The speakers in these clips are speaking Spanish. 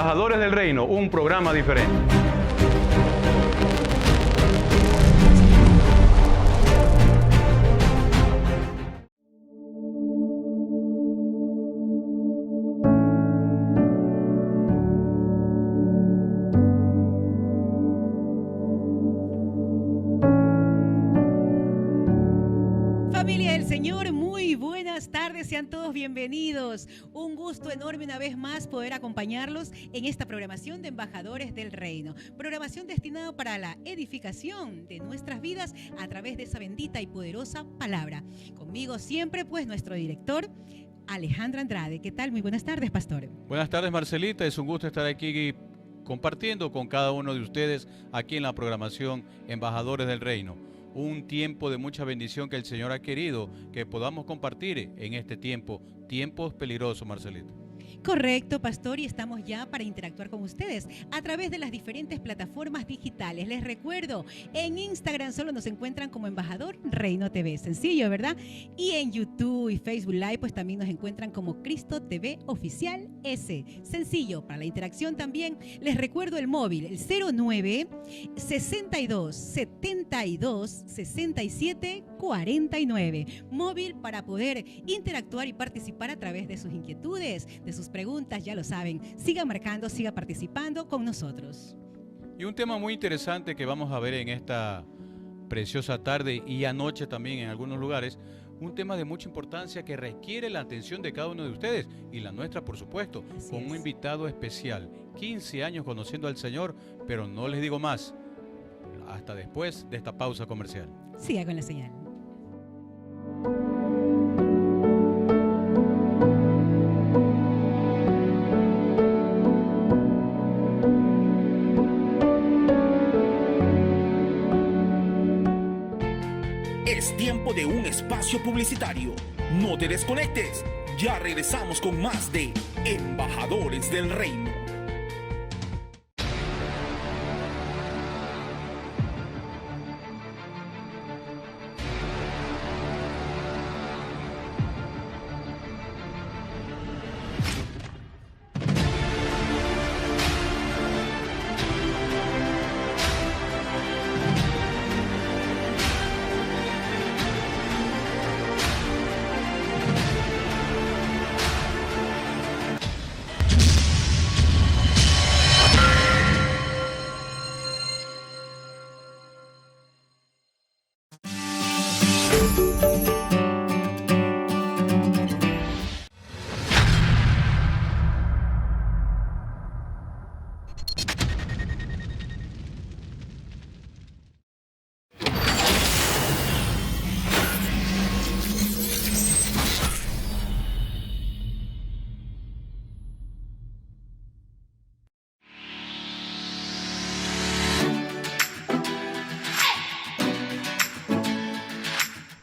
Embajadores del Reino, un programa diferente. Familia del Señor, muy buenas tardes, sean todos bienvenidos. Un gusto enorme una vez más poder acompañarlos en esta programación de Embajadores del Reino. Programación destinada para la edificación de nuestras vidas a través de esa bendita y poderosa palabra. Conmigo siempre, pues, nuestro director, Alejandro Andrade. ¿Qué tal? Muy buenas tardes, pastor. Buenas tardes, Marcelita. Es un gusto estar aquí compartiendo con cada uno de ustedes aquí en la programación Embajadores del Reino. Un tiempo de mucha bendición que el Señor ha querido que podamos compartir en este tiempo. Tiempos peligrosos, Marcelita. Correcto, pastor, y estamos ya para interactuar con ustedes a través de las diferentes plataformas digitales. Les recuerdo, en Instagram solo nos encuentran como Embajador Reino TV, sencillo, ¿verdad? Y en YouTube y Facebook Live pues también nos encuentran como Cristo TV Oficial S. Sencillo, para la interacción también les recuerdo el móvil, el 09 62 72 67 49. Móvil para poder interactuar y participar a través de sus inquietudes, de sus preguntas, ya lo saben. Siga marcando, siga participando con nosotros. Y un tema muy interesante que vamos a ver en esta preciosa tarde y anoche también en algunos lugares, un tema de mucha importancia que requiere la atención de cada uno de ustedes y la nuestra, por supuesto, con un invitado especial. 15 años conociendo al Señor, pero no les digo más hasta después de esta pausa comercial. Siga con la señal. Es tiempo de un espacio publicitario. No te desconectes. Ya regresamos con más de Embajadores del Reino.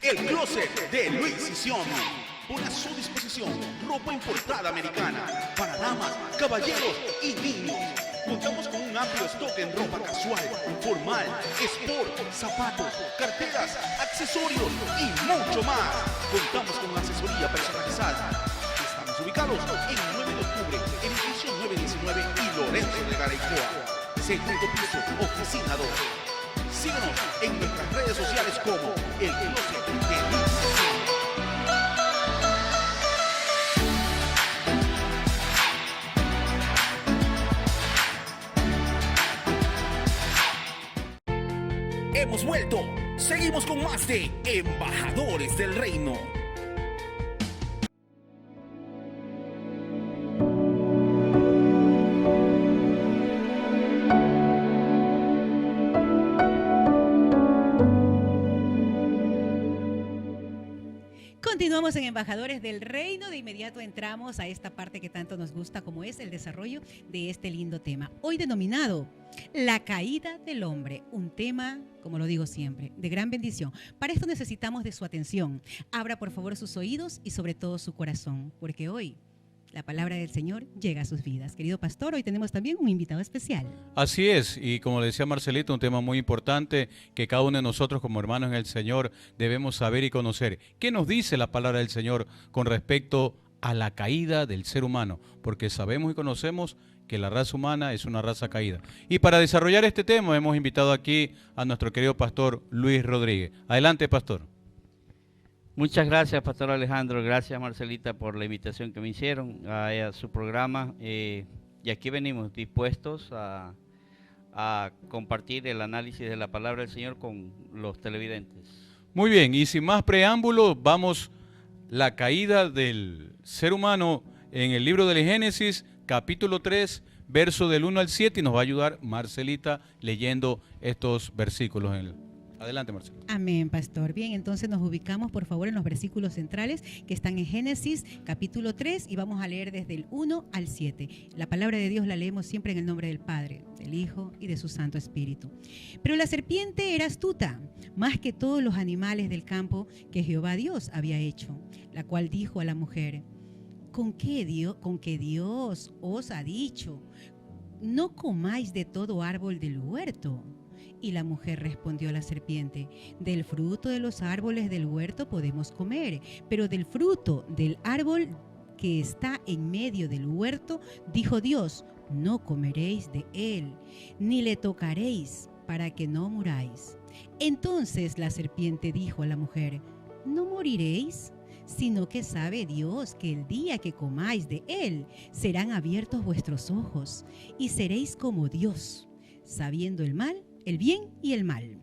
El closet de Luis Sisión pone a su disposición ropa importada americana para damas, caballeros y niños. Contamos con un amplio stock en ropa casual, formal, sport, zapatos, carteras, accesorios y mucho más. Contamos con asesoría personalizada. Estamos ubicados en 9 de octubre, edificio 919 y Lorenzo de Garaycoa. Segundo piso, oficina 2. Síguenos en nuestras redes sociales como El Closet de Luis Sisión. Hemos vuelto. Seguimos con más de Embajadores del Reino. Continuamos en Embajadores del Reino. De inmediato entramos a esta parte que tanto nos gusta, como es el desarrollo de este lindo tema. Hoy denominado La caída del hombre. Un tema, como lo digo siempre, de gran bendición. Para esto necesitamos de su atención. Abra por favor sus oídos y sobre todo su corazón, porque hoy la palabra del Señor llega a sus vidas. Querido pastor, hoy tenemos también un invitado especial. Así es, y como le decía Marcelito, un tema muy importante que cada uno de nosotros como hermanos en el Señor debemos saber y conocer. ¿Qué nos dice la palabra del Señor con respecto a la caída del ser humano? Porque sabemos y conocemos que la raza humana es una raza caída. Y para desarrollar este tema hemos invitado aquí a nuestro querido pastor Luis Rodríguez. Adelante, pastor. Muchas gracias, pastor Alejandro. Gracias, Marcelita, por la invitación que me hicieron a su programa. Y aquí venimos dispuestos a compartir el análisis de la palabra del Señor con los televidentes. Muy bien, y sin más preámbulos, vamos la caída del ser humano en el libro del Génesis, capítulo 3, verso del 1 al 7, y nos va a ayudar Marcelita leyendo estos versículos. Adelante, Marcelita. Amén, pastor. Bien, entonces nos ubicamos, por favor, en los versículos centrales que están en Génesis, capítulo 3, y vamos a leer desde el 1 al 7. La palabra de Dios la leemos siempre en el nombre del Padre, del Hijo y de su Santo Espíritu. Pero la serpiente era astuta, más que todos los animales del campo que Jehová Dios había hecho, la cual dijo a la mujer: ¿Con qué Dios os ha dicho, no comáis de todo árbol del huerto? Y la mujer respondió a la serpiente: del fruto de los árboles del huerto podemos comer, pero del fruto del árbol que está en medio del huerto, dijo Dios, no comeréis de él, ni le tocaréis, para que no muráis. Entonces la serpiente dijo a la mujer: no moriréis, sino que sabe Dios que el día que comáis de él, serán abiertos vuestros ojos, y seréis como Dios, sabiendo el bien y el mal.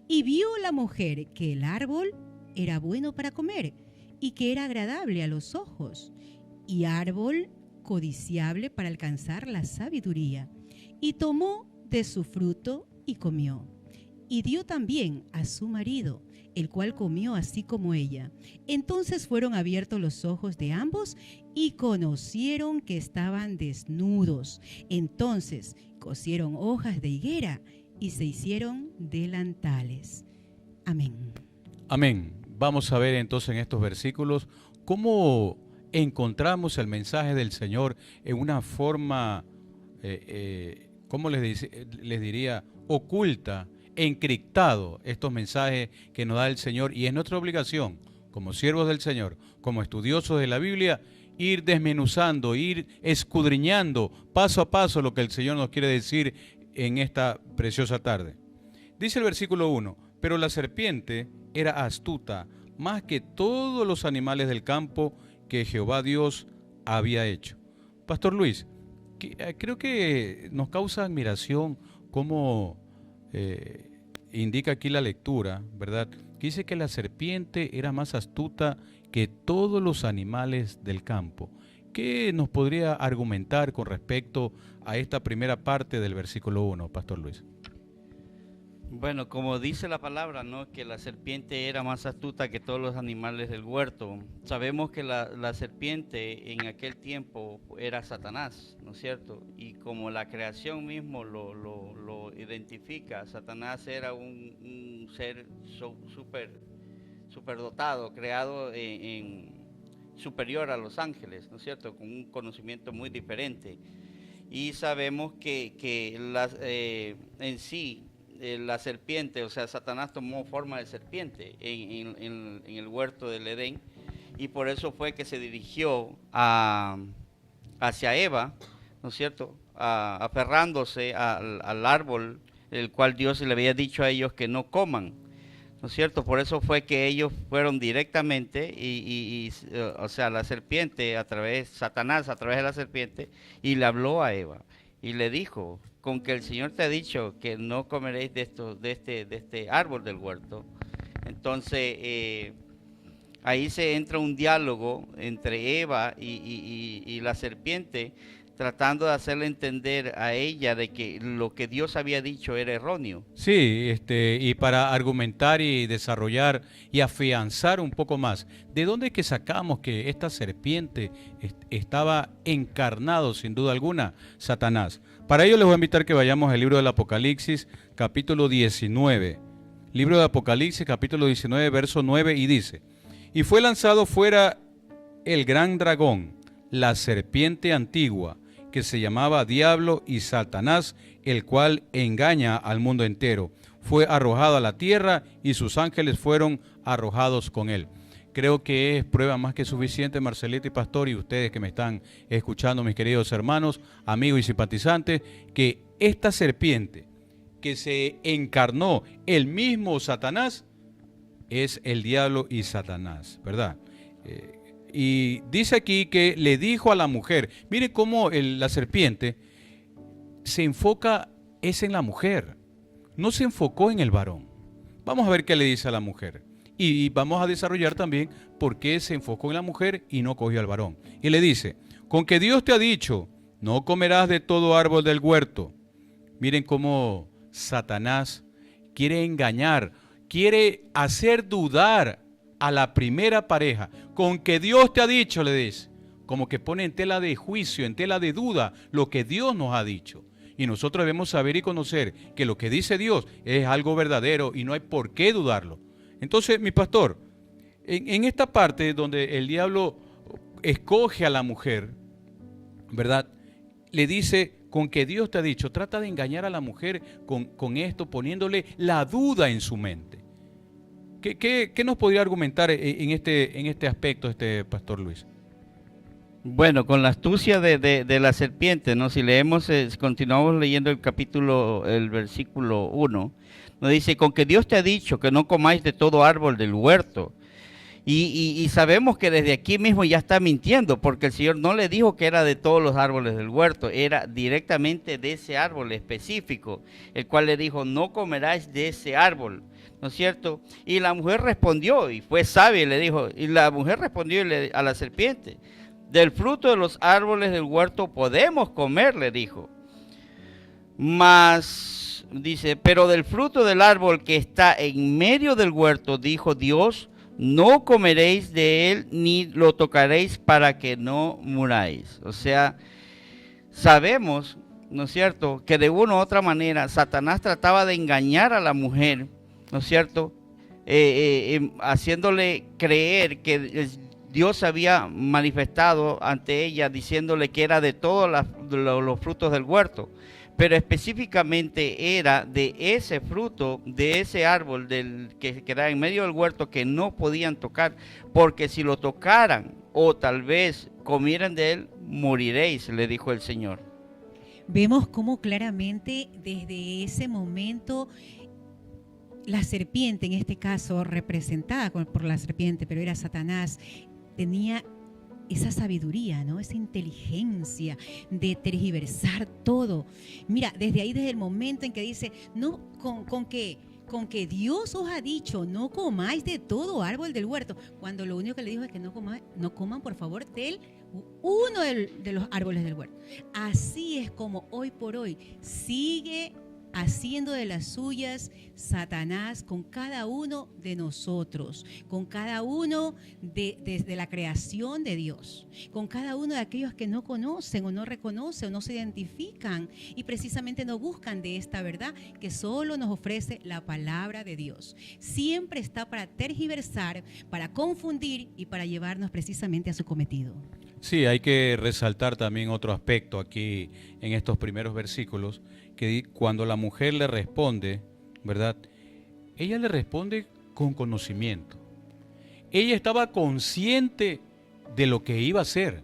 Y vio la mujer que el árbol era bueno para comer, y que era agradable a los ojos, y árbol codiciable para alcanzar la sabiduría. Y tomó de su fruto y comió, y dio también a su marido, el cual comió así como ella. Entonces fueron abiertos los ojos de ambos y conocieron que estaban desnudos. Entonces cosieron hojas de higuera y se hicieron delantales. Amén. Amén. Vamos a ver entonces en estos versículos cómo encontramos el mensaje del Señor en una forma, ¿cómo les diría? Oculta, encriptado, estos mensajes que nos da el Señor, y es nuestra obligación como siervos del Señor, como estudiosos de la Biblia, ir desmenuzando, ir escudriñando paso a paso lo que el Señor nos quiere decir en esta preciosa tarde. Dice el versículo 1: pero la serpiente era astuta más que todos los animales del campo que Jehová Dios había hecho. Pastor Luis, creo que nos causa admiración cómo indica aquí la lectura, ¿verdad? Que dice que la serpiente era más astuta que todos los animales del campo. ¿Qué nos podría argumentar con respecto a esta primera parte del versículo 1, Pastor Luis? Bueno, como dice la palabra, ¿no?, que la serpiente era más astuta que todos los animales del huerto. Sabemos que la serpiente en aquel tiempo era Satanás, ¿no es cierto? Y como la creación mismo lo identifica, Satanás era un ser superdotado, creado superior a los ángeles, ¿no es cierto?, con un conocimiento muy diferente. Y sabemos que en sí, la serpiente, o sea, Satanás tomó forma de serpiente en el huerto del Edén, y por eso fue que se dirigió hacia Eva, ¿no es cierto?, aferrándose al árbol, el cual Dios le había dicho a ellos que no coman, ¿no es cierto? Por eso fue que ellos fueron directamente, o sea, la serpiente, Satanás a través de la serpiente, y le habló a Eva, y le dijo: con que el Señor te ha dicho que no comeréis de este árbol del huerto. Entonces, ahí se entra un diálogo entre Eva y la serpiente, tratando de hacerle entender a ella de que lo que Dios había dicho era erróneo. Sí, y para argumentar y desarrollar y afianzar un poco más, ¿de dónde es que sacamos que esta serpiente estaba encarnado, sin duda alguna, Satanás? Para ello les voy a invitar que vayamos al libro del Apocalipsis, capítulo 19. Libro de Apocalipsis, capítulo 19, verso 9, y dice: y fue lanzado fuera el gran dragón, la serpiente antigua, que se llamaba Diablo y Satanás, el cual engaña al mundo entero. Fue arrojado a la tierra y sus ángeles fueron arrojados con él. creo que es prueba más que suficiente, Marcelita y Pastor, y ustedes que me están escuchando, mis queridos hermanos, amigos y simpatizantes, que esta serpiente que se encarnó, el mismo Satanás, es el diablo y Satanás, ¿verdad? Y dice aquí que le dijo a la mujer, mire cómo la serpiente se enfoca es en la mujer, no se enfocó en el varón. Vamos a ver qué le dice a la mujer. Y vamos a desarrollar también por qué se enfocó en la mujer y no cogió al varón. Y le dice, con que Dios te ha dicho, no comerás de todo árbol del huerto. Miren cómo Satanás quiere engañar, quiere hacer dudar a la primera pareja. Con que Dios te ha dicho, le dice. Como que pone en tela de juicio, en tela de duda lo que Dios nos ha dicho. Y nosotros debemos saber y conocer que lo que dice Dios es algo verdadero y no hay por qué dudarlo. Entonces, mi pastor, en esta parte donde el diablo escoge a la mujer, ¿verdad? Le dice, con que Dios te ha dicho, trata de engañar a la mujer con esto, poniéndole la duda en su mente. ¿Qué nos podría argumentar en este aspecto, Pastor Luis? Bueno, con la astucia de la serpiente, ¿no? Si leemos, continuamos leyendo el versículo 1, nos dice, con que Dios te ha dicho que no comáis de todo árbol del huerto. Y sabemos que desde aquí mismo ya está mintiendo, porque el Señor no le dijo que era de todos los árboles del huerto, era directamente de ese árbol específico, el cual le dijo, no comerás de ese árbol, ¿no es cierto? Y la mujer respondió, y fue sabia, y le dijo, y la mujer respondió a la serpiente, del fruto de los árboles del huerto podemos comer, le dijo. Mas, dice, pero del fruto del árbol que está en medio del huerto, dijo Dios, no comeréis de él ni lo tocaréis para que no muráis. O sea, sabemos, ¿no es cierto?, que de una u otra manera Satanás trataba de engañar a la mujer, ¿no es cierto?, haciéndole creer que Dios había manifestado ante ella diciéndole que era de todos los frutos del huerto, pero específicamente era de ese fruto, de ese árbol que era en medio del huerto que no podían tocar, porque si lo tocaran o tal vez comieran de él, moriréis, le dijo el Señor. Vemos cómo claramente desde ese momento la serpiente, en este caso representada por la serpiente, pero era Satanás, tenía esa sabiduría, ¿no? Esa inteligencia de tergiversar todo. Mira, desde ahí, desde el momento en que dice, no, con que Dios os ha dicho, no comáis de todo árbol del huerto, cuando lo único que le dijo es que no coman por favor de uno de los árboles del huerto. Así es como hoy por hoy sigue haciendo de las suyas Satanás con cada uno de nosotros, con cada uno desde la creación de Dios, con cada uno de aquellos que no conocen o no reconocen o no se identifican y precisamente no buscan de esta verdad que solo nos ofrece la palabra de Dios. Siempre está para tergiversar, para confundir y para llevarnos precisamente a su cometido. Sí, hay que resaltar también otro aspecto aquí en estos primeros versículos, que cuando la mujer le responde, ¿verdad? Ella le responde con conocimiento. Ella estaba consciente de lo que iba a hacer,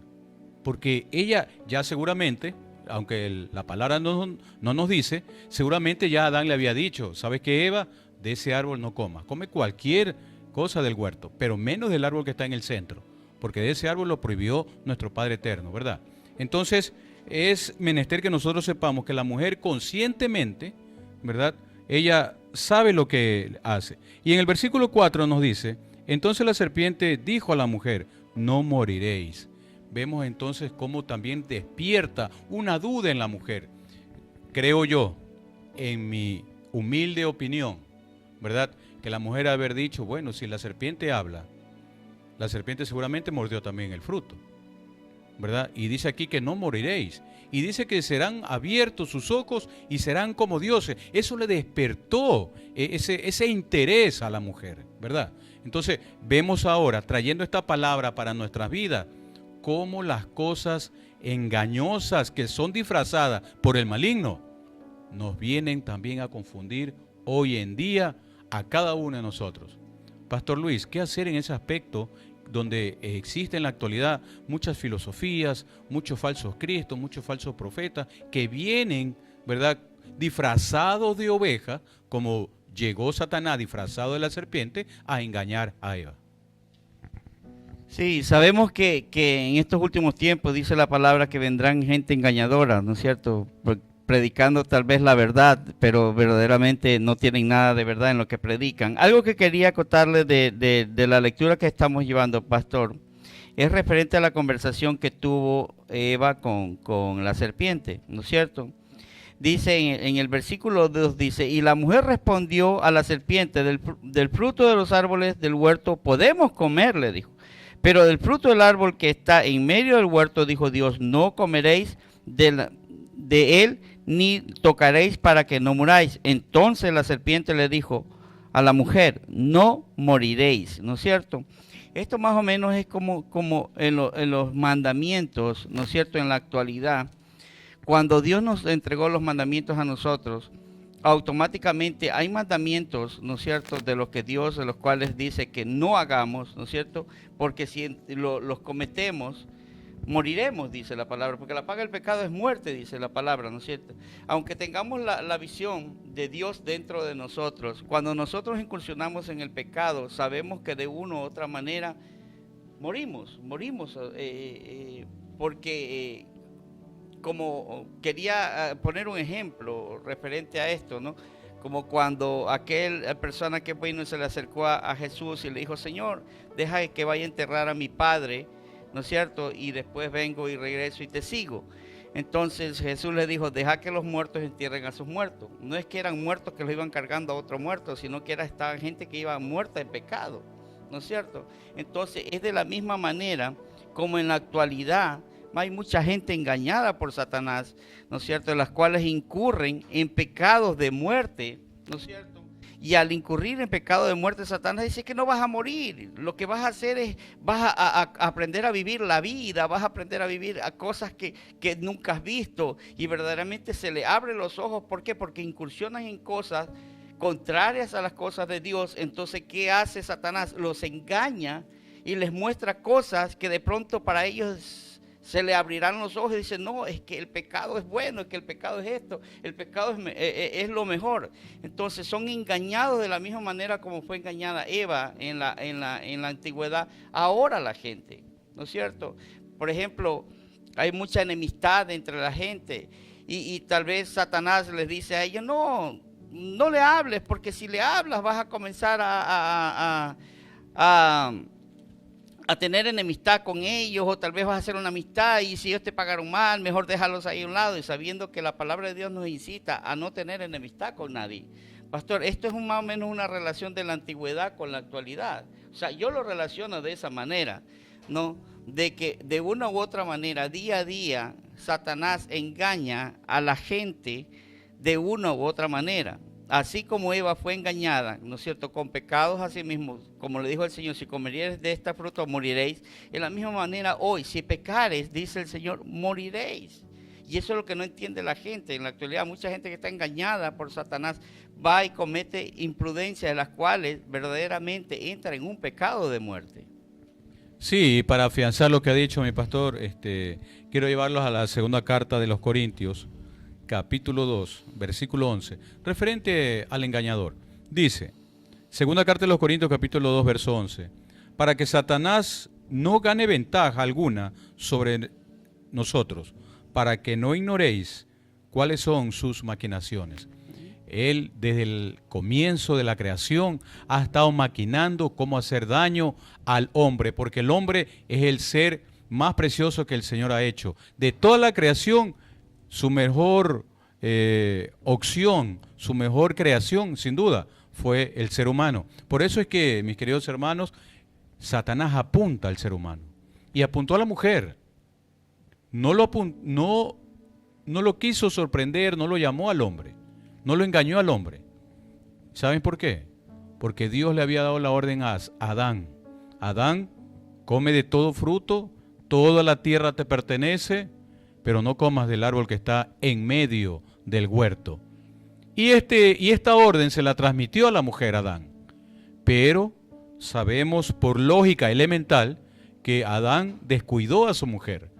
porque ella ya seguramente, aunque la palabra no nos dice, seguramente ya Adán le había dicho, ¿sabes qué, Eva? De ese árbol no comas, come cualquier cosa del huerto, pero menos del árbol que está en el centro, porque de ese árbol lo prohibió nuestro Padre Eterno, ¿verdad? Entonces, es menester que nosotros sepamos que la mujer conscientemente, ¿verdad?, ella sabe lo que hace. Y en el versículo 4 nos dice, entonces la serpiente dijo a la mujer, no moriréis. Vemos entonces cómo también despierta una duda en la mujer. Creo yo, en mi humilde opinión, ¿verdad?, que la mujer haber dicho, bueno, si la serpiente habla, la serpiente seguramente mordió también el fruto, ¿verdad? Y dice aquí que no moriréis. Y dice que serán abiertos sus ojos y serán como dioses. Eso le despertó ese interés a la mujer, ¿verdad? Entonces, vemos ahora, trayendo esta palabra para nuestras vidas, cómo las cosas engañosas que son disfrazadas por el maligno, nos vienen también a confundir hoy en día a cada uno de nosotros. Pastor Luis, ¿qué hacer en ese aspecto donde existe en la actualidad muchas filosofías, muchos falsos cristos, muchos falsos profetas que vienen, ¿verdad?, disfrazados de oveja, como llegó Satanás disfrazado de la serpiente a engañar a Eva? Sí, sabemos que en estos últimos tiempos dice la palabra que vendrán gente engañadora, ¿no es cierto? Predicando tal vez la verdad, pero verdaderamente no tienen nada de verdad en lo que predican. Algo que quería acotarle de la lectura que estamos llevando, pastor, es referente a la conversación que tuvo Eva con la serpiente, ¿no es cierto? Dice en el versículo 2, dice, y la mujer respondió a la serpiente, del fruto de los árboles del huerto podemos comer, le dijo. Pero del fruto del árbol que está en medio del huerto, dijo Dios, no comeréis de él, ni tocaréis para que no muráis. Entonces la serpiente le dijo a la mujer, no moriréis, ¿no es cierto? Esto más o menos es como en los mandamientos, ¿no es cierto?, en la actualidad. Cuando Dios nos entregó los mandamientos a nosotros, automáticamente hay mandamientos, ¿no es cierto?, de los cuales dice que no hagamos, ¿no es cierto?, porque si los cometemos, moriremos, dice la palabra, porque la paga del pecado es muerte, dice la palabra, ¿no es cierto? Aunque tengamos la visión de Dios dentro de nosotros, cuando nosotros incursionamos en el pecado, sabemos que de una u otra manera morimos, porque como quería poner un ejemplo referente a esto, ¿no? Como cuando aquella persona que vino y se le acercó a Jesús y le dijo, Señor, deja que vaya a enterrar a mi padre, ¿no es cierto? Y después vengo y regreso y te sigo. Entonces Jesús le dijo, deja que los muertos entierren a sus muertos. No es que eran muertos que los iban cargando a otro muerto, sino que estaba gente que iba muerta en pecado, ¿no es cierto? Entonces es de la misma manera como en la actualidad hay mucha gente engañada por Satanás, ¿no es cierto?, las cuales incurren en pecados de muerte, ¿no es cierto? Y al incurrir en pecado de muerte, Satanás dice que no vas a morir. Lo que vas a hacer es, vas a aprender a vivir la vida, vas a aprender a vivir a cosas que nunca has visto. Y verdaderamente se le abren los ojos. ¿Por qué? Porque incursionan en cosas contrarias a las cosas de Dios. Entonces, ¿qué hace Satanás? Los engaña y les muestra cosas que de pronto para ellos se le abrirán los ojos y dicen, no, es que el pecado es bueno, es que el pecado es esto, el pecado es lo mejor. Entonces son engañados de la misma manera como fue engañada Eva en la antigüedad, ahora la gente, ¿no es cierto? Por ejemplo, hay mucha enemistad entre la gente y tal vez Satanás les dice a ellos, no le hables, porque si le hablas vas a comenzar a tener enemistad con ellos, o tal vez vas a hacer una amistad y si ellos te pagaron mal, mejor déjalos ahí a un lado, y sabiendo que la palabra de Dios nos incita a no tener enemistad con nadie. Pastor, esto es más o menos una relación de la antigüedad con la actualidad. O sea, yo lo relaciono de esa manera, ¿no? De que de una u otra manera, día a día, Satanás engaña a la gente de una u otra manera. Así como Eva fue engañada, ¿no es cierto?, con pecados a sí mismo, como le dijo el Señor, si comeríais de esta fruta moriréis. De la misma manera hoy, si pecares, dice el Señor, moriréis. Y eso es lo que no entiende la gente. En la actualidad, mucha gente que está engañada por Satanás va y comete imprudencias, de las cuales verdaderamente entra en un pecado de muerte. Sí, para afianzar lo que ha dicho mi pastor, quiero llevarlos a la segunda carta de los Corintios, capítulo 2, versículo 11, referente al engañador. Dice, segunda carta de los Corintios, capítulo 2, verso 11, para que Satanás no gane ventaja alguna sobre nosotros, para que no ignoréis cuáles son sus maquinaciones. Él, desde el comienzo de la creación, ha estado maquinando cómo hacer daño al hombre, porque el hombre es el ser más precioso que el Señor ha hecho. De toda la creación, su mejor opción, su mejor creación, sin duda, fue el ser humano. Por eso es que, mis queridos hermanos, Satanás apunta al ser humano. Y apuntó a la mujer. No lo quiso sorprender, no lo llamó al hombre. No lo engañó al hombre. ¿Saben por qué? Porque Dios le había dado la orden a Adán. Adán, come de todo fruto, toda la tierra te pertenece, pero no comas del árbol que está en medio del huerto. Y esta orden se la transmitió a la mujer Adán. Pero sabemos por lógica elemental que Adán descuidó a su mujer,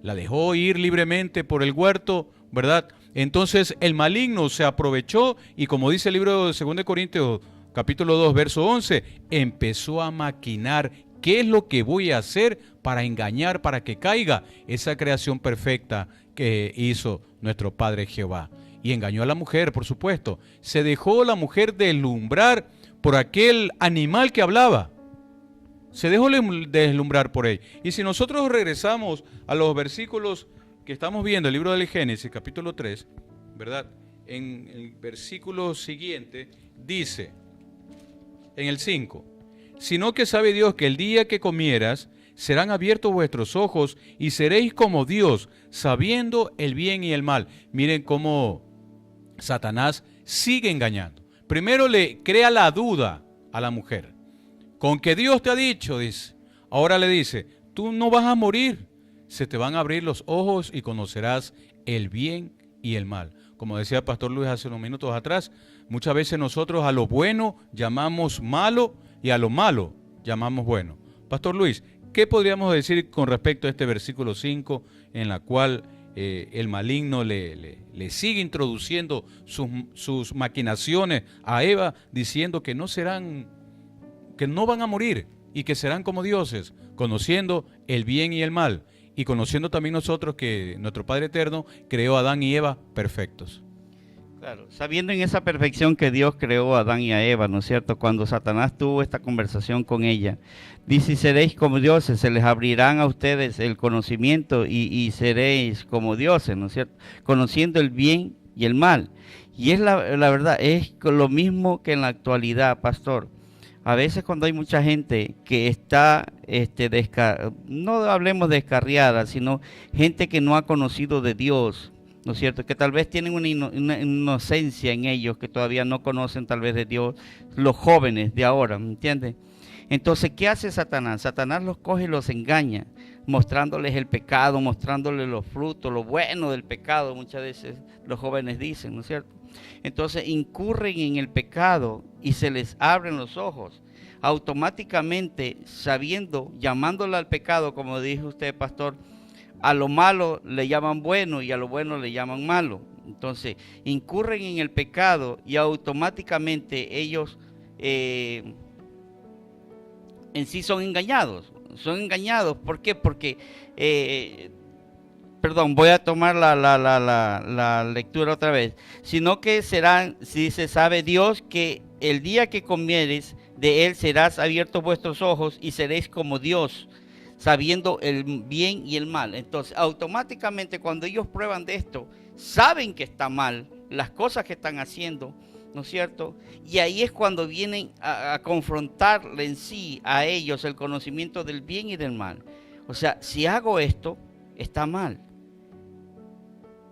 la dejó ir libremente por el huerto, ¿verdad? Entonces el maligno se aprovechó y, como dice el libro de 2 Corintios capítulo 2, verso 11, empezó a maquinar qué es lo que voy a hacer para engañar, para que caiga esa creación perfecta que hizo nuestro Padre Jehová. Y engañó a la mujer, por supuesto. Se dejó la mujer deslumbrar por aquel animal que hablaba. Se dejó deslumbrar por él. Y si nosotros regresamos a los versículos que estamos viendo, el libro del Génesis, capítulo 3, ¿verdad? En el versículo siguiente dice, en el 5, sino que sabe Dios que el día que comieras, serán abiertos vuestros ojos y seréis como Dios, sabiendo el bien y el mal. Miren cómo Satanás sigue engañando. Primero le crea la duda a la mujer. Con que Dios te ha dicho, dice. Ahora le dice, tú no vas a morir. Se te van a abrir los ojos y conocerás el bien y el mal. Como decía el pastor Luis hace unos minutos atrás, muchas veces nosotros a lo bueno llamamos malo y a lo malo llamamos bueno. Pastor Luis, ¿qué podríamos decir con respecto a este versículo 5 en la cual el maligno le sigue introduciendo sus maquinaciones a Eva diciendo que no van a morir y que serán como dioses, conociendo el bien y el mal y conociendo también nosotros que nuestro Padre Eterno creó a Adán y Eva perfectos? Claro, sabiendo en esa perfección que Dios creó a Adán y a Eva, ¿no es cierto? Cuando Satanás tuvo esta conversación con ella, dice, seréis como dioses, se les abrirán a ustedes el conocimiento y seréis como dioses, ¿no es cierto? Conociendo el bien y el mal. Y es la verdad, es lo mismo que en la actualidad, pastor. A veces cuando hay mucha gente que está, no hablemos descarriada, sino gente que no ha conocido de Dios, ¿no es cierto? Que tal vez tienen una inocencia en ellos, que todavía no conocen tal vez de Dios, los jóvenes de ahora, ¿me entiendes? Entonces, ¿qué hace Satanás? Satanás los coge y los engaña, mostrándoles el pecado, mostrándoles los frutos, lo bueno del pecado, muchas veces los jóvenes dicen, ¿no es cierto? Entonces incurren en el pecado y se les abren los ojos. Automáticamente, sabiendo, llamándole al pecado, como dijo usted, pastor, a lo malo le llaman bueno y a lo bueno le llaman malo. Entonces, incurren en el pecado y automáticamente ellos en sí son engañados. Son engañados. ¿Por qué? Porque, voy a tomar la lectura otra vez. Sino que serán, si se sabe Dios, que el día que comieres de él serás abiertos vuestros ojos y seréis como Dios, sabiendo el bien y el mal. Entonces, automáticamente cuando ellos prueban de esto, saben que está mal, las cosas que están haciendo, ¿no es cierto? Y ahí es cuando vienen a confrontarle en sí a ellos el conocimiento del bien y del mal. O sea, si hago esto, está mal.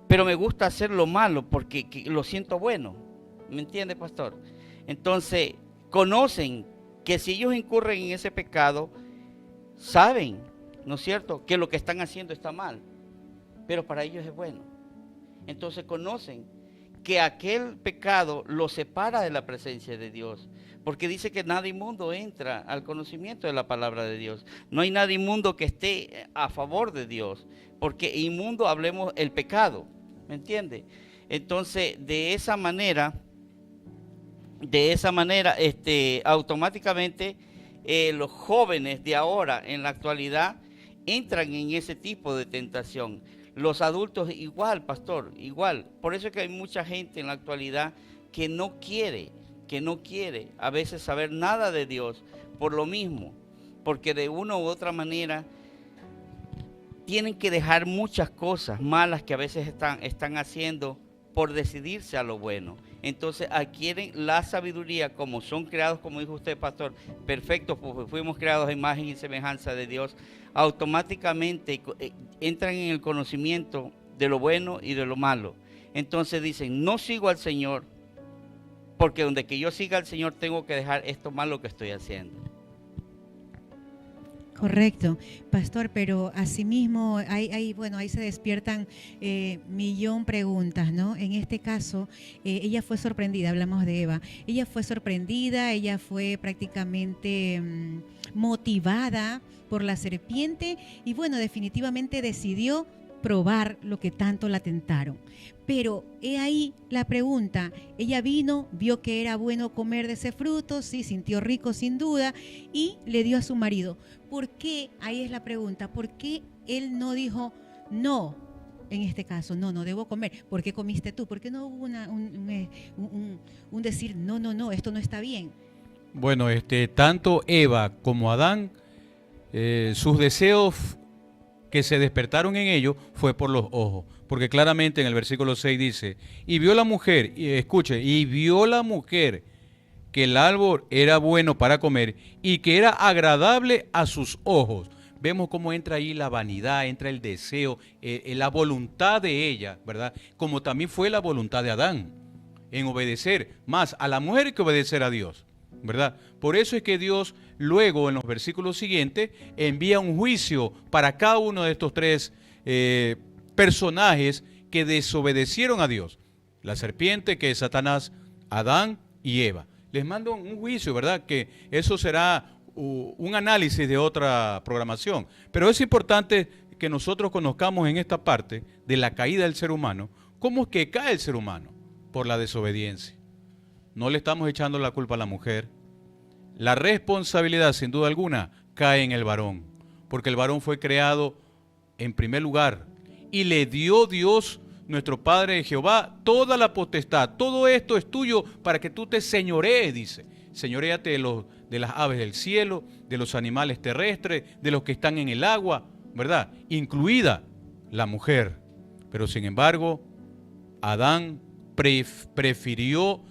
Pero me gusta hacer lo malo porque lo siento bueno. ¿Me entiende, pastor? Entonces, conocen que si ellos incurren en ese pecado, saben, ¿no es cierto?, que lo que están haciendo está mal, pero para ellos es bueno. Entonces conocen que aquel pecado los separa de la presencia de Dios, porque dice que nada inmundo entra al conocimiento de la palabra de Dios. No hay nada inmundo que esté a favor de Dios, porque inmundo hablemos el pecado, ¿me entiende? Entonces, de esa manera, automáticamente los jóvenes de ahora, en la actualidad, entran en ese tipo de tentación. Los adultos igual, pastor, igual. Por eso es que hay mucha gente en la actualidad que no quiere a veces saber nada de Dios por lo mismo, porque de una u otra manera tienen que dejar muchas cosas malas que a veces están haciendo por decidirse a lo bueno. Entonces adquieren la sabiduría, como son creados, como dijo usted, pastor, perfectos, porque fuimos creados a imagen y semejanza de Dios. Automáticamente entran en el conocimiento de lo bueno y de lo malo. Entonces dicen, no sigo al Señor, porque donde que yo siga al Señor tengo que dejar esto malo que estoy haciendo. Correcto, pastor, pero asimismo bueno, ahí se despiertan millón preguntas, ¿no? En este caso, ella fue sorprendida, hablamos de Eva, ella fue sorprendida, ella fue prácticamente motivada por la serpiente y bueno, definitivamente decidió probar lo que tanto la tentaron. Pero he ahí la pregunta, ella vino, vio que era bueno comer de ese fruto, sí, sintió rico sin duda y le dio a su marido. ¿Por qué? Ahí es la pregunta, ¿por qué él no dijo no? En este caso, no debo comer. ¿Por qué comiste tú? ¿Por qué no hubo un decir, no, esto no está bien? Bueno, tanto Eva como Adán, sus deseos que se despertaron en ellos fue por los ojos, porque claramente en el versículo 6 dice, y vio la mujer, y vio la mujer que el árbol era bueno para comer y que era agradable a sus ojos. Vemos cómo entra ahí la vanidad, entra el deseo, la voluntad de ella, ¿verdad? Como también fue la voluntad de Adán, en obedecer más a la mujer que obedecer a Dios, ¿verdad? Por eso es que Dios luego en los versículos siguientes envía un juicio para cada uno de estos tres personajes que desobedecieron a Dios. La serpiente, que es Satanás, Adán y Eva. Les mando un juicio, ¿verdad? Que eso será un análisis de otra programación. Pero es importante que nosotros conozcamos en esta parte de la caída del ser humano, cómo es que cae el ser humano por la desobediencia. No le estamos echando la culpa a la mujer. La responsabilidad, sin duda alguna, cae en el varón, porque el varón fue creado en primer lugar y le dio Dios, nuestro Padre Jehová, toda la potestad. Todo esto es tuyo para que tú te señorees, dice. Señoréate de las aves del cielo, de los animales terrestres, de los que están en el agua, ¿verdad? Incluida la mujer. Pero sin embargo, Adán prefirió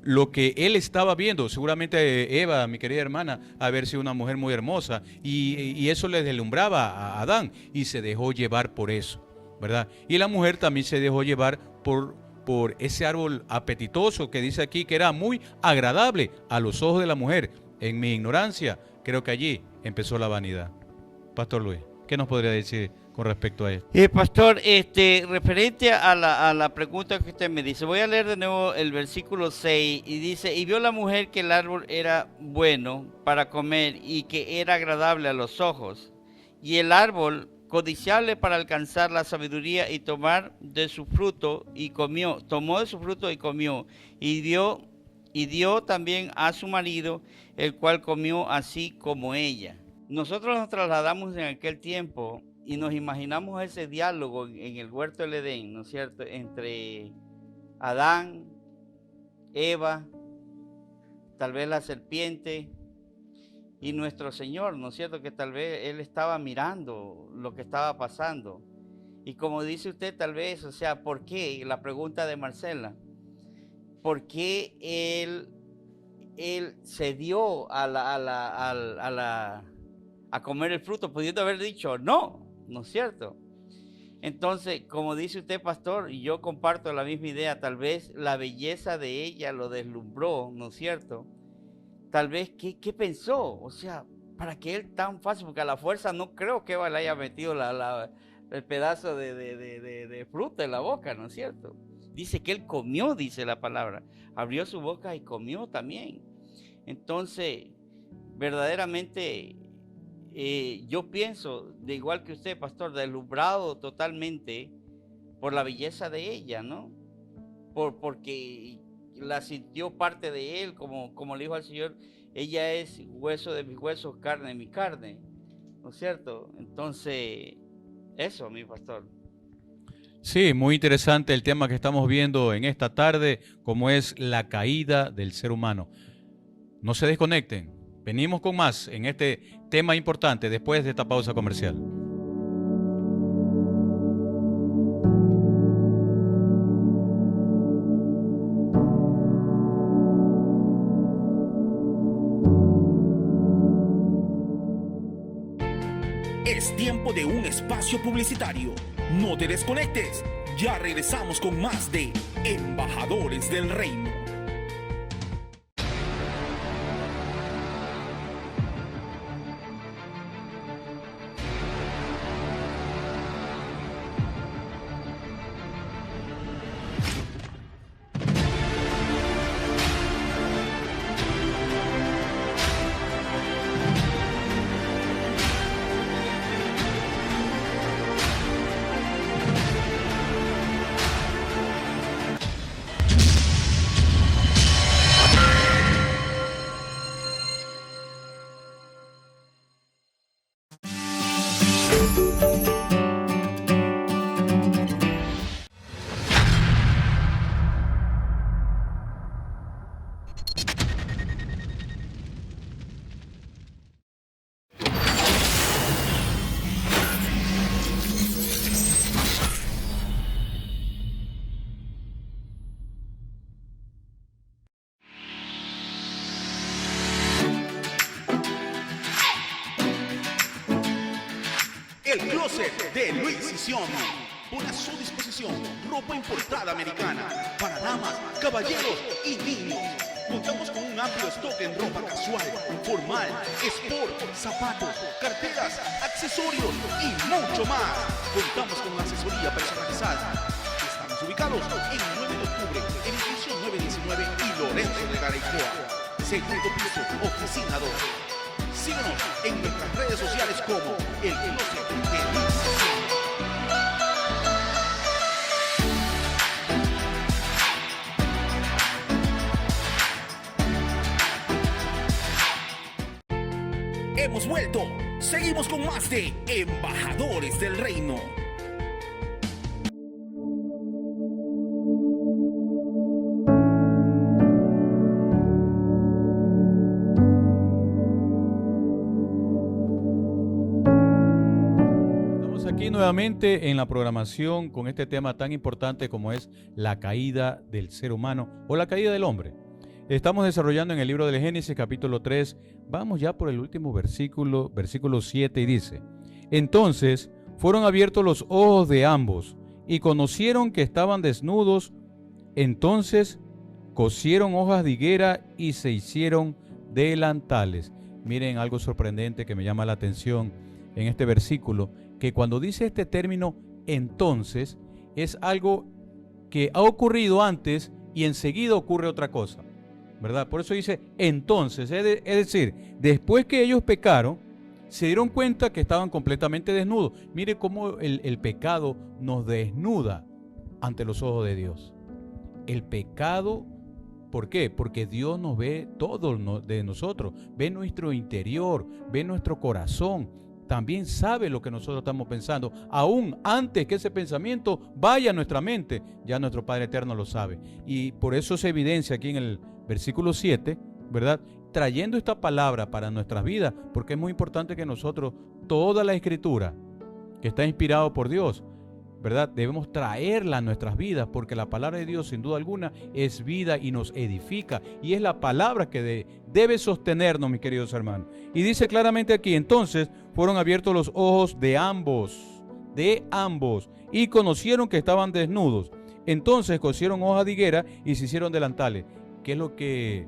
lo que él estaba viendo. Seguramente Eva, mi querida hermana, haber sido una mujer muy hermosa y eso le deslumbraba a Adán y se dejó llevar por eso, ¿verdad? Y la mujer también se dejó llevar por ese árbol apetitoso que dice aquí que era muy agradable a los ojos de la mujer. En mi ignorancia, creo que allí empezó la vanidad. Pastor Luis, ¿qué nos podría decir con respecto a esto? Pastor, referente a la pregunta que usted me dice, voy a leer de nuevo el versículo 6 y dice, y vio la mujer que el árbol era bueno para comer y que era agradable a los ojos, y el árbol codiciable para alcanzar la sabiduría y tomar de su fruto y comió, tomó de su fruto y comió, y dio también a su marido, el cual comió así como ella. Nosotros nos trasladamos en aquel tiempo y nos imaginamos ese diálogo en el huerto del Edén, ¿no es cierto?, entre Adán, Eva, tal vez la serpiente y nuestro Señor, ¿no es cierto?, que tal vez Él estaba mirando lo que estaba pasando. Y como dice usted, tal vez, o sea, ¿por qué? La pregunta de Marcela, ¿por qué Él cedió a comer el fruto, pudiendo haber dicho no? ¿No es cierto? Entonces, como dice usted, pastor, y yo comparto la misma idea, tal vez la belleza de ella lo deslumbró, ¿no es cierto? Tal vez, ¿qué pensó? O sea, ¿para qué él tan fácil? Porque a la fuerza no creo que Eva le haya metido el pedazo de fruta en la boca, ¿no es cierto? Dice que él comió, dice la palabra. Abrió su boca y comió también. Entonces, verdaderamente, yo pienso, de igual que usted, pastor, deslumbrado totalmente por la belleza de ella, ¿no? Porque la sintió parte de él, como le dijo al Señor, ella es hueso de mis huesos, carne de mi carne, ¿no es cierto? Entonces, eso, mi pastor. Sí, muy interesante el tema que estamos viendo en esta tarde, como es la caída del ser humano. No se desconecten, venimos con más en este tema importante después de esta pausa comercial. Es tiempo de un espacio publicitario. No te desconectes. Ya regresamos con más de Embajadores del Reino. el closet de Luis Sisión. Pone a su disposición ropa importada americana para damas, caballeros y niños. Contamos con un amplio stock en ropa casual, formal, sport, zapatos, carteras, accesorios y mucho más. Contamos con asesoría personalizada. Estamos ubicados en 9 de octubre, edificio 919 y Lorenzo de Garaycoa. Segundo piso, oficina 2. Síguenos en nuestras redes sociales como El Closet de Luis Sisión. Hemos vuelto. Seguimos con más de Embajadores del Reino. Estamos aquí nuevamente en la programación con este tema tan importante como es la caída del ser humano o la caída del hombre. Estamos desarrollando en el libro del Génesis capítulo 3, vamos ya por el último versículo 7 y dice: Entonces fueron abiertos los ojos de ambos y conocieron que estaban desnudos, entonces cosieron hojas de higuera y se hicieron delantales. Miren algo sorprendente que me llama la atención en este versículo, que cuando dice este término entonces es algo que ha ocurrido antes y enseguida ocurre otra cosa, ¿verdad? Por eso dice entonces, es decir, después que ellos pecaron, se dieron cuenta que estaban completamente desnudos. Mire cómo el pecado nos desnuda ante los ojos de Dios. El pecado, ¿por qué? Porque Dios nos ve todo de nosotros, ve nuestro interior, ve nuestro corazón, también sabe lo que nosotros estamos pensando, aún antes que ese pensamiento vaya a nuestra mente, ya nuestro Padre Eterno lo sabe. Y por eso se evidencia aquí en el versículo 7, ¿verdad? Trayendo esta palabra para nuestras vidas, porque es muy importante que nosotros, toda la Escritura que está inspirada por Dios, ¿verdad? Debemos traerla a nuestras vidas, porque la palabra de Dios sin duda alguna es vida y nos edifica, y es la palabra que debe sostenernos, mis queridos hermanos. Y dice claramente aquí, entonces fueron abiertos los ojos de ambos, y conocieron que estaban desnudos. Entonces cosieron hojas de higuera y se hicieron delantales. ¿Qué es lo que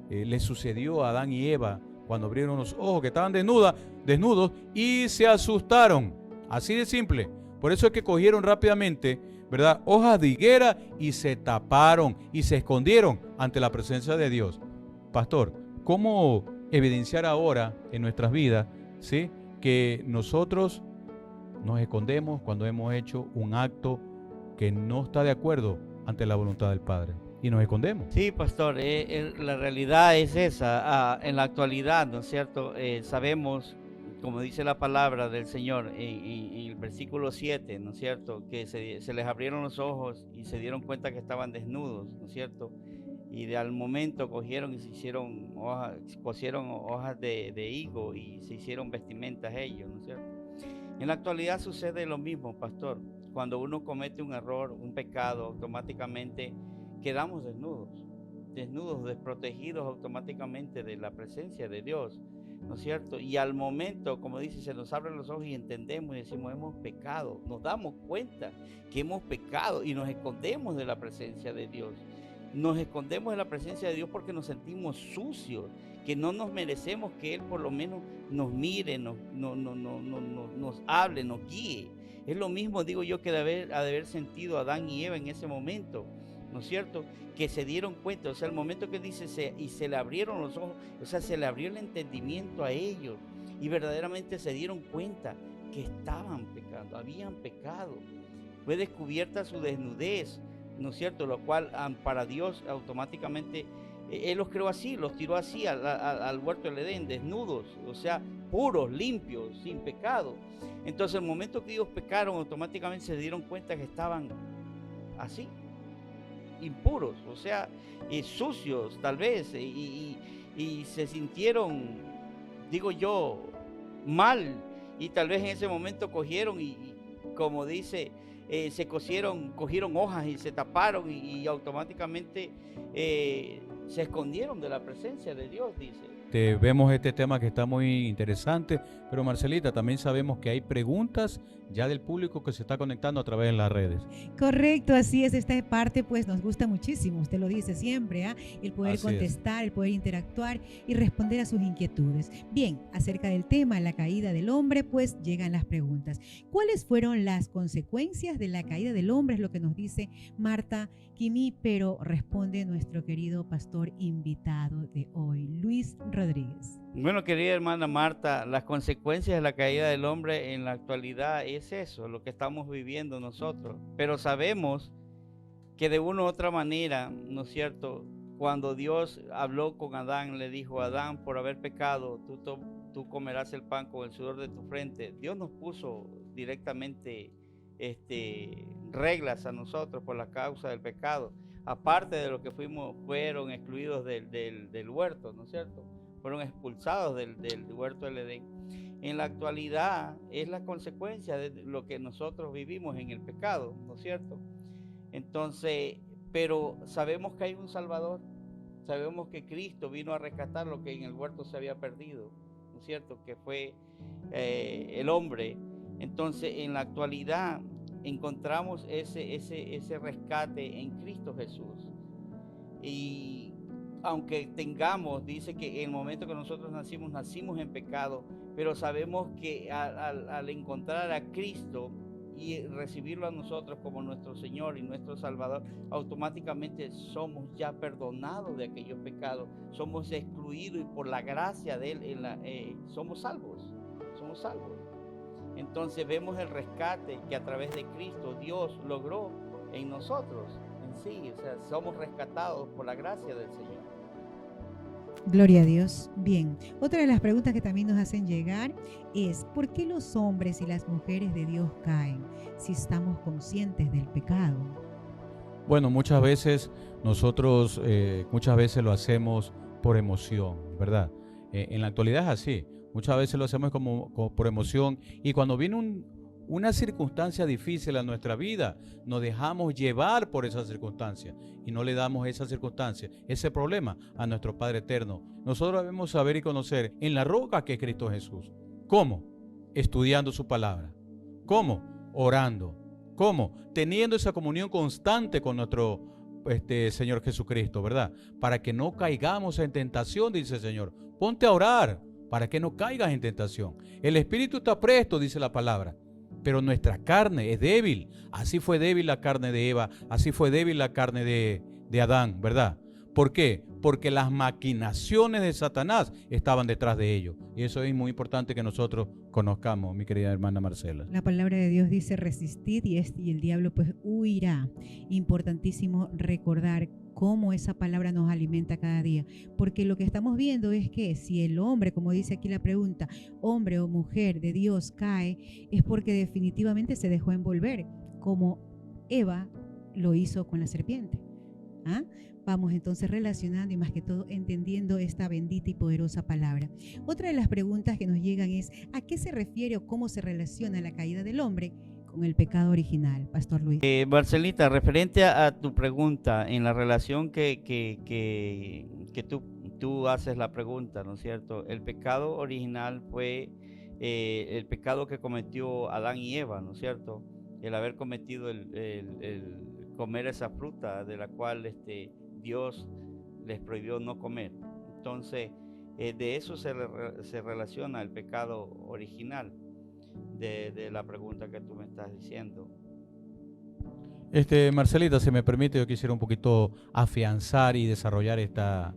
les sucedió a Adán y Eva cuando abrieron los ojos? Que estaban desnudos y se asustaron. Así de simple. Por eso es que cogieron rápidamente, ¿verdad?, hojas de higuera y se taparon y se escondieron ante la presencia de Dios. Pastor, ¿cómo evidenciar ahora en nuestras vidas, ¿sí?, que nosotros nos escondemos cuando hemos hecho un acto que no está de acuerdo ante la voluntad del Padre? Y nos escondemos. Sí, pastor, la realidad es esa. En la actualidad, ¿no es cierto? Sabemos, como dice la palabra del Señor en el versículo 7, ¿no es cierto?, que se les abrieron los ojos y se dieron cuenta que estaban desnudos, ¿no es cierto? Y al momento cogieron y cosieron hojas de higo y se hicieron vestimentas ellos, ¿no es cierto? En la actualidad sucede lo mismo, pastor. Cuando uno comete un error, un pecado, automáticamente quedamos desnudos, desprotegidos automáticamente de la presencia de Dios, ¿no es cierto? Y al momento, como dice, se nos abren los ojos y entendemos y decimos, hemos pecado. Nos damos cuenta que hemos pecado y nos escondemos de la presencia de Dios. Nos escondemos de la presencia de Dios porque nos sentimos sucios, que no nos merecemos que Él por lo menos nos mire, nos hable, nos guíe. Es lo mismo, digo yo, que de haber sentido Adán y Eva en ese momento, ¿no es cierto?, que se dieron cuenta. O sea, el momento que dice y se le abrieron los ojos, o sea, se le abrió el entendimiento a ellos y verdaderamente se dieron cuenta que estaban pecando, habían pecado. Fue descubierta su desnudez, ¿no es cierto?, lo cual para Dios automáticamente, Él los creó así, los tiró así al huerto del Edén, desnudos, o sea, puros, limpios, sin pecado. Entonces, el momento que ellos pecaron, automáticamente se dieron cuenta que estaban así, impuros, o sea, sucios tal vez, y se sintieron, digo yo, mal, y tal vez en ese momento cogieron y como dice, cogieron hojas y se taparon y automáticamente se escondieron de la presencia de Dios, dice. Vemos este tema que está muy interesante, pero Marcelita, también sabemos que hay preguntas ya del público que se está conectando a través de las redes. Correcto, así es. Esta parte pues nos gusta muchísimo, usted lo dice siempre, el poder Así contestar, el poder interactuar y responder a sus inquietudes. Bien, acerca del tema, la caída del hombre, pues llegan las preguntas. ¿Cuáles fueron las consecuencias de la caída del hombre? Es lo que nos dice Marta Quimí, pero responde nuestro querido pastor invitado de hoy, Luis Rodríguez. Bueno, querida hermana Marta, las consecuencias de la caída del hombre en la actualidad es eso, lo que estamos viviendo nosotros. Pero sabemos que de una u otra manera, ¿no es cierto? Cuando Dios habló con Adán, le dijo: Adán, por haber pecado, tú comerás el pan con el sudor de tu frente. Dios nos puso directamente reglas a nosotros por la causa del pecado. Aparte de lo que fueron excluidos del huerto, ¿no es cierto? Fueron expulsados del huerto del Edén. En la actualidad es la consecuencia de lo que nosotros vivimos en el pecado, ¿no es cierto? Entonces, pero sabemos que hay un Salvador, sabemos que Cristo vino a rescatar lo que en el huerto se había perdido, ¿no es cierto? Que fue el hombre. Entonces, en la actualidad encontramos ese rescate en Cristo Jesús. Y aunque dice que en el momento que nosotros nacimos en pecado, pero sabemos que al encontrar a Cristo y recibirlo a nosotros como nuestro Señor y nuestro Salvador, automáticamente somos ya perdonados de aquellos pecados, somos excluidos y por la gracia de Él somos salvos. Entonces vemos el rescate que a través de Cristo Dios logró en nosotros, en sí, o sea, somos rescatados por la gracia del Señor. Gloria a Dios. Bien, otra de las preguntas que también nos hacen llegar es: ¿por qué los hombres y las mujeres de Dios caen si estamos conscientes del pecado? Bueno, muchas veces nosotros lo hacemos por emoción, ¿verdad? En la actualidad es así. Muchas veces lo hacemos como por emoción, y cuando viene una circunstancia difícil a nuestra vida, nos dejamos llevar por esa circunstancia y no le damos esa circunstancia, ese problema a nuestro Padre Eterno. Nosotros debemos saber y conocer en la roca que es Cristo Jesús. ¿Cómo? Estudiando su palabra. ¿Cómo? Orando. ¿Cómo? Teniendo esa comunión constante con nuestro Señor Jesucristo, ¿verdad? Para que no caigamos en tentación, dice el Señor. Ponte a orar para que no caigas en tentación. El espíritu está presto, dice la palabra, pero nuestra carne es débil. Así fue débil la carne de Eva, así fue débil la carne de Adán, ¿verdad? ¿Por qué? Porque las maquinaciones de Satanás estaban detrás de ellos. Y eso es muy importante que nosotros conozcamos, mi querida hermana Marcela. La palabra de Dios dice: resistid y el diablo pues huirá. Importantísimo recordar cómo esa palabra nos alimenta cada día, porque lo que estamos viendo es que si el hombre, como dice aquí la pregunta, hombre o mujer de Dios cae, es porque definitivamente se dejó envolver, como Eva lo hizo con la serpiente. Vamos entonces relacionando y más que todo entendiendo esta bendita y poderosa palabra. Otra de las preguntas que nos llegan es: ¿a qué se refiere o cómo se relaciona la caída del hombre con el pecado original, Pastor Luis? Marcelita, referente a tu pregunta, en la relación que tú haces la pregunta, ¿no es cierto? El pecado original fue el pecado que cometió Adán y Eva, ¿no es cierto? El haber cometido el comer esa fruta de la cual Dios les prohibió no comer. Entonces, de eso se relaciona el pecado original de la pregunta que tú me estás diciendo. Marcelita, si me permite, yo quisiera un poquito afianzar y desarrollar esta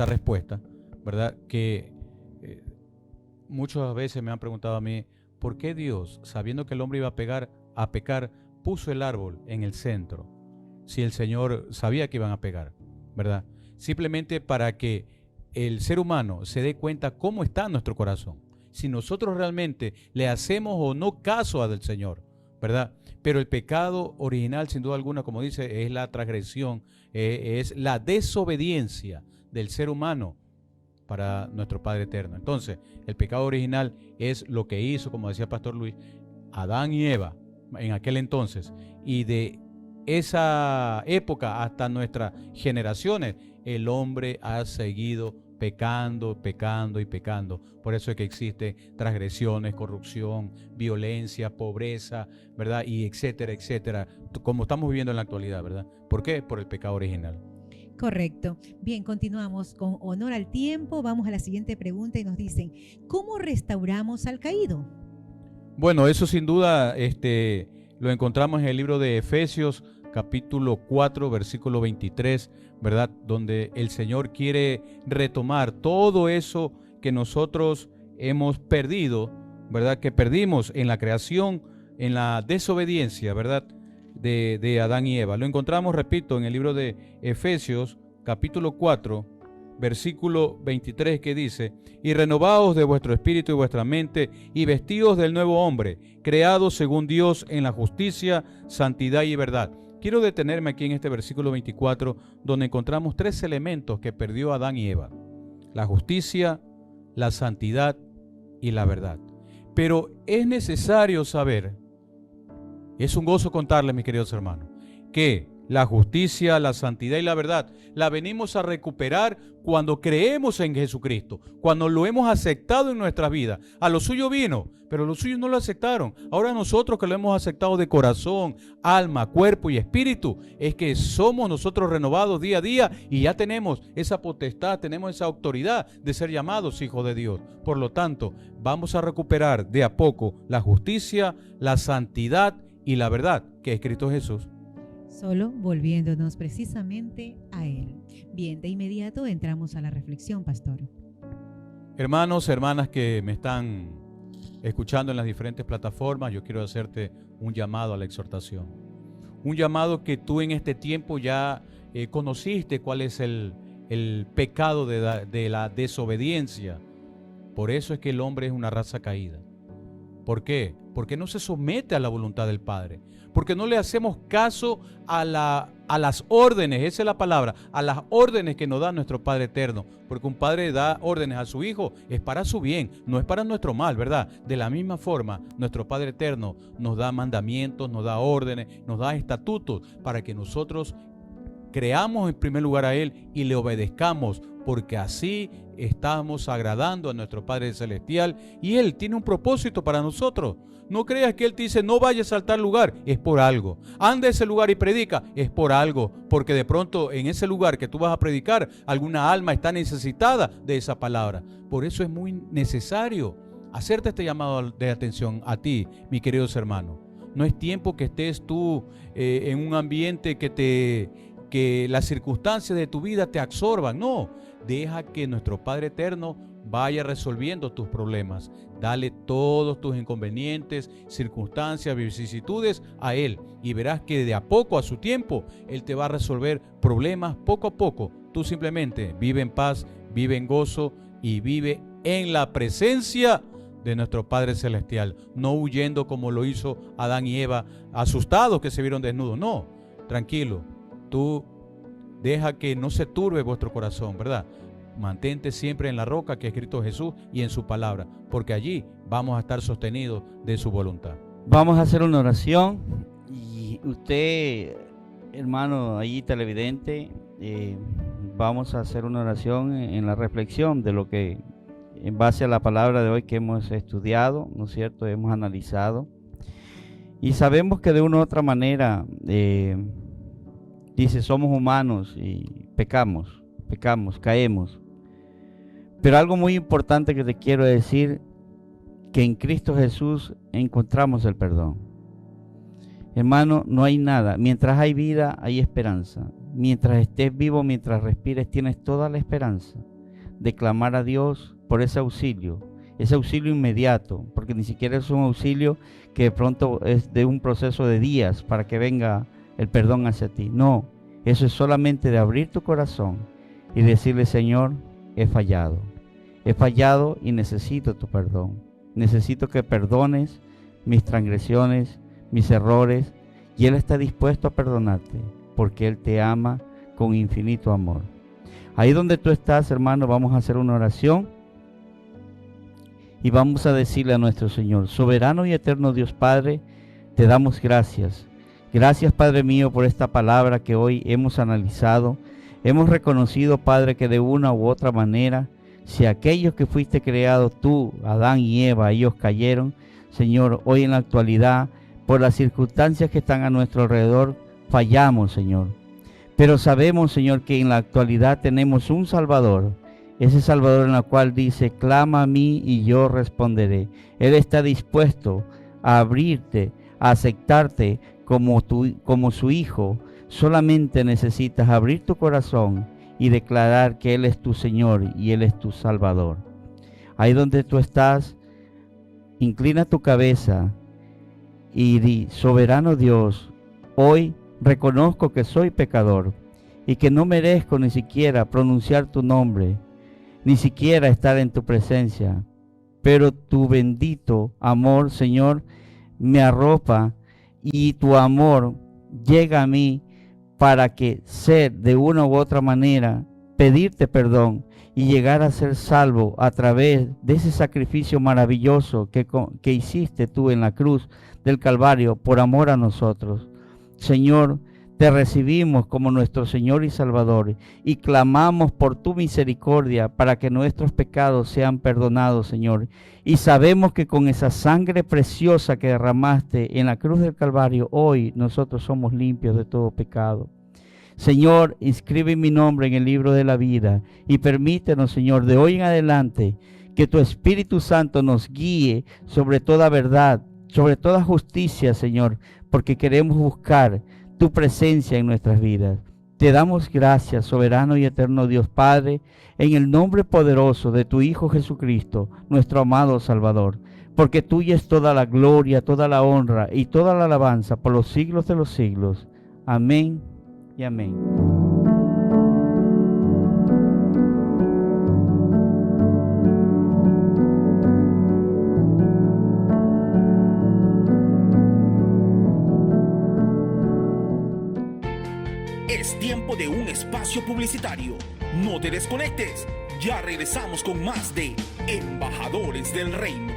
respuesta, ¿verdad? Que muchas veces me han preguntado a mí: ¿por qué Dios, sabiendo que el hombre iba a pecar, puso el árbol en el centro? Si el Señor sabía que iban a pecar, ¿verdad? Simplemente para que el ser humano se dé cuenta cómo está nuestro corazón. Si nosotros realmente le hacemos o no caso al Señor, ¿verdad? Pero el pecado original, sin duda alguna, como dice, es la transgresión, es la desobediencia del ser humano para nuestro Padre Eterno. Entonces, el pecado original es lo que hizo, como decía Pastor Luis, Adán y Eva en aquel entonces, y de esa época hasta nuestras generaciones, el hombre ha seguido pecando, pecando y pecando. Por eso es que existe transgresiones, corrupción, violencia, pobreza, ¿verdad? Y etcétera, etcétera, como estamos viviendo en la actualidad, ¿verdad? ¿Por qué? Por el pecado original. Correcto. Bien, continuamos con honor al tiempo. Vamos a la siguiente pregunta y nos dicen, ¿cómo restauramos al caído? Bueno, eso sin duda lo encontramos en el libro de Efesios, capítulo 4, versículo 23, ¿verdad? Donde el Señor quiere retomar todo eso que nosotros hemos perdido, ¿verdad? Que perdimos en la creación, en la desobediencia, ¿verdad? De Adán y Eva. Lo encontramos, repito, en el libro de Efesios, capítulo 4, versículo 23, que dice: y renovaos de vuestro espíritu y vuestra mente, y vestíos del nuevo hombre, creado según Dios en la justicia, santidad y verdad. Quiero detenerme aquí en este versículo 24, donde encontramos 3 elementos que perdió Adán y Eva: la justicia, la santidad y la verdad. Pero es necesario saber, es un gozo contarles, mis queridos hermanos, que la justicia, la santidad y la verdad la venimos a recuperar cuando creemos en Jesucristo, cuando lo hemos aceptado en nuestra vida. A lo suyo vino, pero los suyos no lo aceptaron. Ahora nosotros que lo hemos aceptado de corazón, alma, cuerpo y espíritu, es que somos nosotros renovados día a día y ya tenemos esa potestad, tenemos esa autoridad de ser llamados hijos de Dios. Por lo tanto, vamos a recuperar de a poco la justicia, la santidad y la verdad, que es Cristo Jesús. Solo volviéndonos precisamente a Él. Bien, de inmediato entramos a la reflexión, pastor. Hermanos, hermanas que me están escuchando en las diferentes plataformas, yo quiero hacerte un llamado a la exhortación. Un llamado que tú en este tiempo ya conociste cuál es el pecado de la desobediencia. Por eso es que el hombre es una raza caída. ¿Por qué? Porque no se somete a la voluntad del Padre. Porque no le hacemos caso a las órdenes, esa es la palabra, a las órdenes que nos da nuestro Padre eterno. Porque un padre da órdenes a su hijo, es para su bien, no es para nuestro mal, ¿verdad? De la misma forma, nuestro Padre eterno nos da mandamientos, nos da órdenes, nos da estatutos para que nosotros creamos en primer lugar a Él y le obedezcamos, porque así estamos agradando a nuestro Padre Celestial y Él tiene un propósito para nosotros. No creas que Él te dice no vayas a tal lugar, es por algo. Anda a ese lugar y predica, es por algo, porque de pronto en ese lugar que tú vas a predicar, alguna alma está necesitada de esa palabra. Por eso es muy necesario hacerte este llamado de atención a ti, mis queridos hermanos. No es tiempo que estés tú en un ambiente que las circunstancias de tu vida te absorban. No, deja que nuestro Padre eterno vaya resolviendo tus problemas. Dale todos tus inconvenientes, circunstancias, vicisitudes a Él y verás que de a poco, a su tiempo, Él te va a resolver problemas poco a poco. Tú simplemente vive en paz, vive en gozo y vive en la presencia de nuestro Padre Celestial, no huyendo como lo hizo Adán y Eva, asustados que se vieron desnudos. No, tranquilo, tú deja que no se turbe vuestro corazón, ¿verdad? Mantente siempre en la roca que es Cristo Jesús y en su palabra, porque allí vamos a estar sostenidos de su voluntad. Vamos a hacer una oración y usted, hermano, allí televidente, vamos a hacer una oración en la reflexión de lo que, en base a la palabra de hoy que hemos estudiado, ¿no es cierto? Hemos analizado y sabemos que de una u otra manera, dice, somos humanos y pecamos, caemos. Pero algo muy importante que te quiero decir, que en Cristo Jesús encontramos el perdón. Hermano, no hay nada. Mientras hay vida, hay esperanza. Mientras estés vivo, mientras respires, tienes toda la esperanza de clamar a Dios por ese auxilio inmediato, porque ni siquiera es un auxilio que de pronto es de un proceso de días para que venga el perdón hacia ti. No, eso es solamente de abrir tu corazón y decirle, Señor, he fallado y necesito tu perdón. Necesito que perdones mis transgresiones, mis errores, y Él está dispuesto a perdonarte, porque Él te ama con infinito amor. Ahí donde tú estás, hermano, vamos a hacer una oración y vamos a decirle a nuestro Señor, soberano y eterno Dios Padre, te damos gracias. Gracias, Padre mío, por esta palabra que hoy hemos analizado. Hemos reconocido, Padre, que de una u otra manera Si aquellos que fuiste creados tú, Adán y Eva, ellos cayeron, Señor, hoy en la actualidad, por las circunstancias que están a nuestro alrededor, fallamos, Señor. Pero sabemos, Señor, que en la actualidad tenemos un Salvador. Ese Salvador en el cual dice, clama a mí y yo responderé. Él está dispuesto a abrirte, a aceptarte como su hijo. Solamente necesitas abrir tu corazón y declarar que Él es tu Señor y Él es tu Salvador. Ahí donde tú estás, inclina tu cabeza y di, soberano Dios, hoy reconozco que soy pecador y que no merezco ni siquiera pronunciar tu nombre, ni siquiera estar en tu presencia. Pero tu bendito amor, Señor, me arropa y tu amor llega a mí para que ser de una u otra manera, pedirte perdón y llegar a ser salvo a través de ese sacrificio maravilloso que hiciste tú en la cruz del Calvario por amor a nosotros. Señor, te recibimos como nuestro Señor y Salvador y clamamos por tu misericordia para que nuestros pecados sean perdonados, Señor. Y sabemos que con esa sangre preciosa que derramaste en la cruz del Calvario, hoy nosotros somos limpios de todo pecado. Señor, inscribe mi nombre en el libro de la vida y permítenos, Señor, de hoy en adelante, que tu Espíritu Santo nos guíe sobre toda verdad, sobre toda justicia, Señor, porque queremos buscar tu presencia en nuestras vidas. Te damos gracias, soberano y eterno Dios Padre, en el nombre poderoso de tu Hijo Jesucristo, nuestro amado Salvador, porque tuya es toda la gloria, toda la honra y toda la alabanza por los siglos de los siglos. Amén y amén. Es tiempo de un espacio publicitario. No te desconectes. Ya regresamos con más de Embajadores del Reino.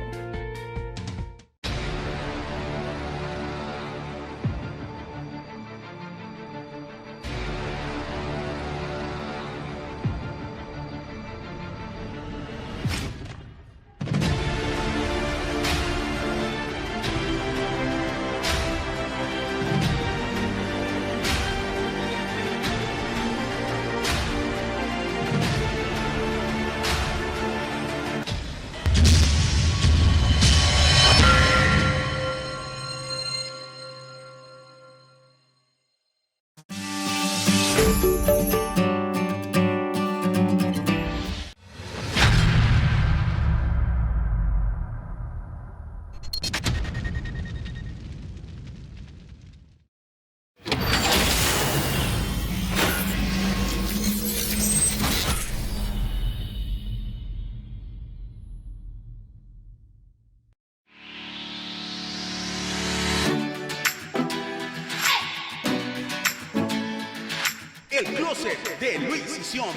El closet de Luis y Xiaomi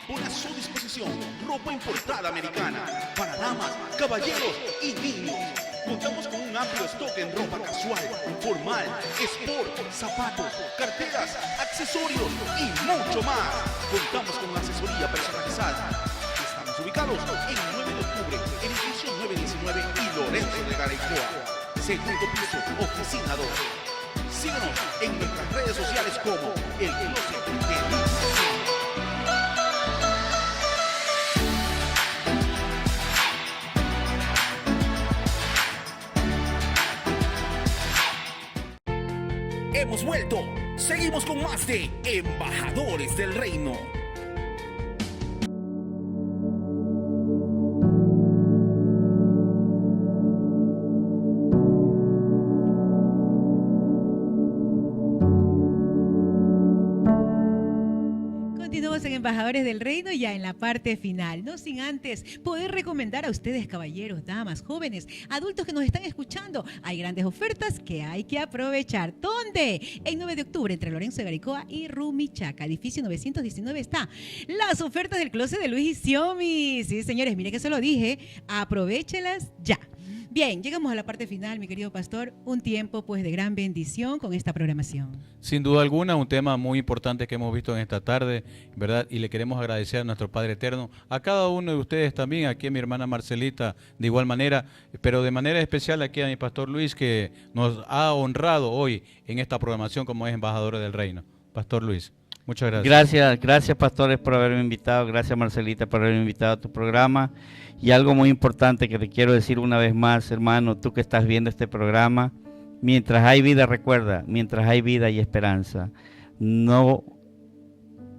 pone a su disposición ropa importada americana para damas, caballeros y niños. Contamos con un amplio stock en ropa casual, formal, sport, zapatos, carteras, accesorios y mucho más. Contamos con asesoría personalizada. Estamos ubicados en 9 de octubre, en edificio 919 y Lorenzo de Garaycoa. Segundo piso, oficina 2. Síguenos en nuestras redes sociales como El Closet de Luis. Hemos vuelto. Seguimos con más de Embajadores del Reino. En Embajadores del Reino, ya en la parte final, no sin antes poder recomendar a ustedes, caballeros, damas, jóvenes, adultos que nos están escuchando, hay grandes ofertas que hay que aprovechar. ¿Dónde? En 9 de octubre, entre Lorenzo de Garaycoa y Rumichaca, edificio 919 está las ofertas del closet de Luis y Xiaomi. Sí, señores, mire que se lo dije, aprovéchelas ya. Bien, llegamos a la parte final, mi querido pastor. Un tiempo pues de gran bendición con esta programación. Sin duda alguna, un tema muy importante que hemos visto en esta tarde, ¿verdad? Y le queremos agradecer a nuestro Padre Eterno, a cada uno de ustedes también, aquí a mi hermana Marcelita, de igual manera, pero de manera especial aquí a mi pastor Luis, que nos ha honrado hoy en esta programación como es embajador del reino. Pastor Luis, muchas gracias. Gracias pastores por haberme invitado, gracias Marcelita por haberme invitado a tu programa. Y algo muy importante que te quiero decir una vez más, hermano, tú que estás viendo este programa, mientras hay vida, recuerda, mientras hay vida y esperanza, no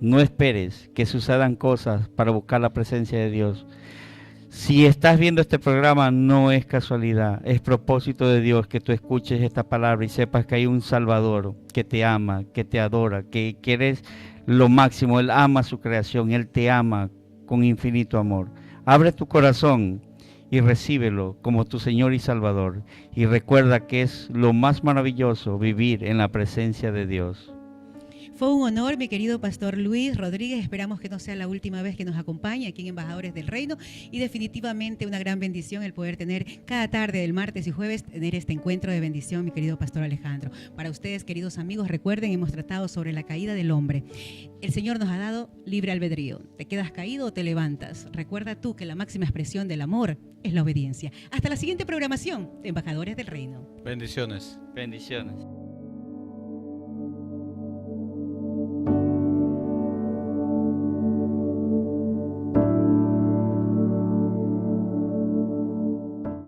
esperes que sucedan cosas para buscar la presencia de Dios. Si estás viendo este programa, no es casualidad, es propósito de Dios que tú escuches esta palabra y sepas que hay un Salvador que te ama, que te adora, que eres lo máximo. Él ama su creación, Él te ama con infinito amor. Abre tu corazón y recíbelo como tu Señor y Salvador. Y recuerda que es lo más maravilloso vivir en la presencia de Dios. Fue un honor, mi querido pastor Luis Rodríguez. Esperamos que no sea la última vez que nos acompañe aquí en Embajadores del Reino. Y definitivamente una gran bendición el poder tener cada tarde del martes y jueves, tener este encuentro de bendición, mi querido pastor Alejandro. Para ustedes, queridos amigos, recuerden, hemos tratado sobre la caída del hombre. El Señor nos ha dado libre albedrío. ¿Te quedas caído o te levantas? Recuerda tú que la máxima expresión del amor es la obediencia. Hasta la siguiente programación de Embajadores del Reino. Bendiciones. Bendiciones.